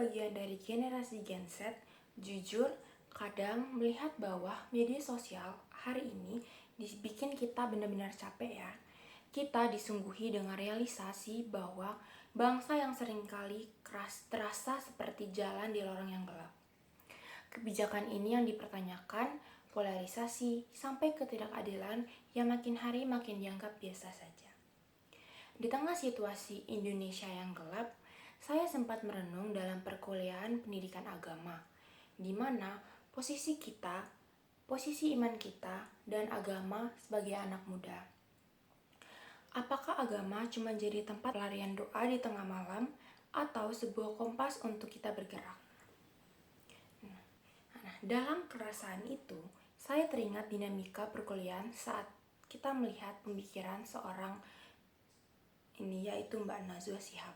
bagian dari generasi Gen Z, jujur kadang melihat bahwa media sosial hari ini bikin kita benar-benar capek ya. Kita disungguhi dengan realisasi bahwa bangsa yang seringkali terasa seperti jalan di lorong yang gelap. Kebijakan ini yang dipertanyakan, polarisasi, sampai ketidakadilan yang makin hari makin dianggap biasa saja. Di tengah situasi Indonesia yang gelap, saya sempat merenung dalam perkuliahan pendidikan agama, di mana posisi iman kita, dan agama sebagai anak muda. Apakah agama cuma jadi tempat pelarian doa di tengah malam, atau sebuah kompas untuk kita bergerak? Nah, dalam kerasaan itu, saya teringat dinamika perkuliahan saat kita melihat pemikiran seorang ini, yaitu Mbak Najwa Shihab.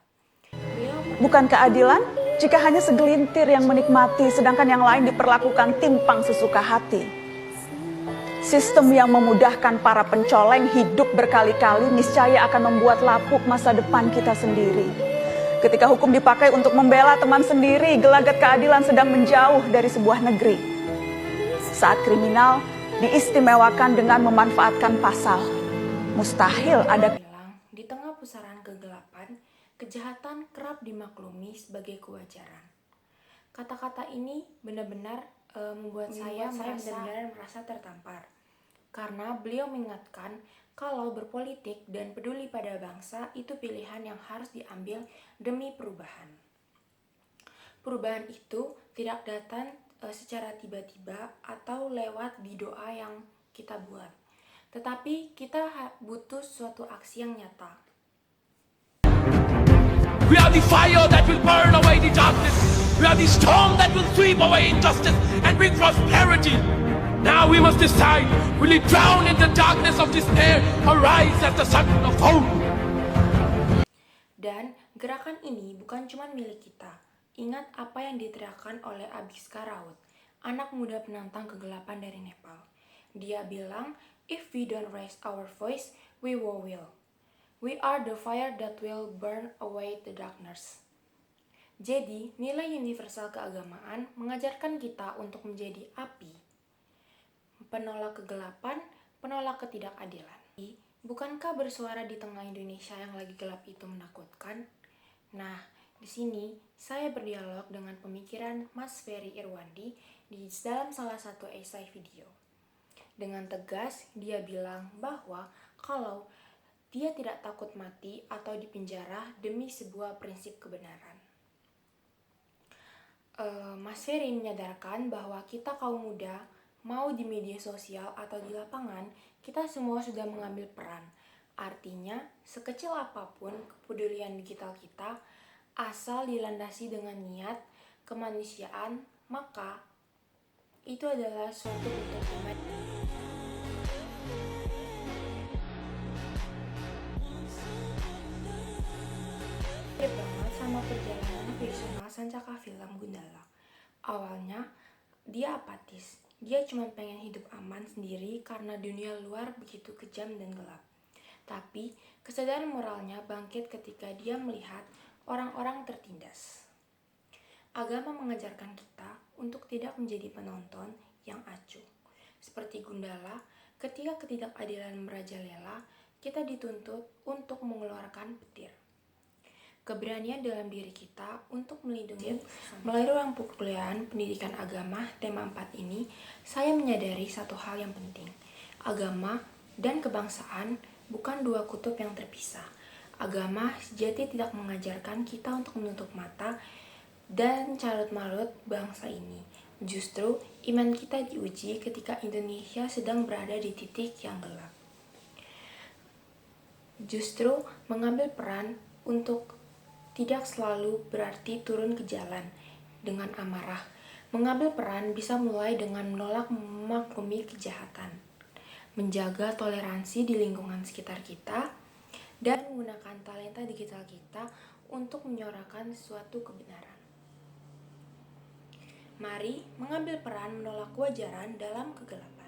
Bukan keadilan jika hanya segelintir yang menikmati, sedangkan yang lain diperlakukan timpang sesuka hati. Sistem yang memudahkan para pencoleng hidup berkali-kali niscaya akan membuat lapuk masa depan kita sendiri. Ketika hukum dipakai untuk membela teman sendiri, gelagat keadilan sedang menjauh dari sebuah negeri. Saat kriminal diistimewakan dengan memanfaatkan pasal, mustahil ada. Di tengah pusaran kegelapan, kejahatan kerap dimaklumi sebagai kewajaran. Kata-kata ini benar-benar membuat saya benar-benar merasa tertampar. Karena beliau mengingatkan kalau berpolitik dan peduli pada bangsa itu pilihan yang harus diambil demi perubahan. Perubahan itu tidak datang secara tiba-tiba atau lewat di doa yang kita buat. Tetapi kita butuh suatu aksi yang nyata. We are the fire that will burn away the darkness. We are the storm that will sweep away injustice and bring prosperity. Now we must decide, will we drown in the darkness of despair or rise at the sun of hope? Dan gerakan ini bukan cuma milik kita. Ingat apa yang diteriakkan oleh Abhiska Raut, anak muda penantang kegelapan dari Nepal. Dia bilang, if we don't raise our voice, we will. We are the fire that will burn away the darkness. Jadi, nilai universal keagamaan mengajarkan kita untuk menjadi api, penolak kegelapan, penolak ketidakadilan. Bukankah bersuara di tengah Indonesia yang lagi gelap itu menakutkan? Nah, di sini saya berdialog dengan pemikiran Mas Ferry Irwandi di dalam salah satu esai video. Dengan tegas, dia bilang bahwa kalau dia tidak takut mati atau dipenjara demi sebuah prinsip kebenaran. Mas Ferry menyadarkan bahwa kita kaum muda, mau di media sosial atau di lapangan, kita semua sudah mengambil peran. Artinya, sekecil apapun kepedulian digital kita, asal dilandasi dengan niat, kemanusiaan, maka itu adalah suatu bentuk umat. Banget sama perjalanan fictional Sancaka Film Gundala. Awalnya dia apatis, dia cuma pengen hidup aman sendiri karena dunia luar begitu kejam dan gelap. Tapi kesadaran moralnya bangkit ketika dia melihat orang-orang tertindas. Agama mengajarkan kita untuk tidak menjadi penonton yang acuh. Seperti Gundala, ketika ketidakadilan merajalela, kita dituntut untuk mengeluarkan petir. Keberanian dalam diri kita untuk melindungi. Melalui ruang perkuliahan pendidikan agama tema 4 ini, saya menyadari satu hal yang penting. Agama dan kebangsaan bukan dua kutub yang terpisah. Agama sejati tidak mengajarkan kita untuk menutup mata dan carut-marut bangsa ini. Justru iman kita diuji ketika Indonesia sedang berada di titik yang gelap. Justru mengambil peran untuk tidak selalu berarti turun ke jalan dengan amarah. Mengambil peran bisa mulai dengan menolak memaklumi kejahatan, menjaga toleransi di lingkungan sekitar kita, dan menggunakan talenta digital kita untuk menyuarakan suatu kebenaran. Mari mengambil peran menolak kewajaran dalam kegelapan.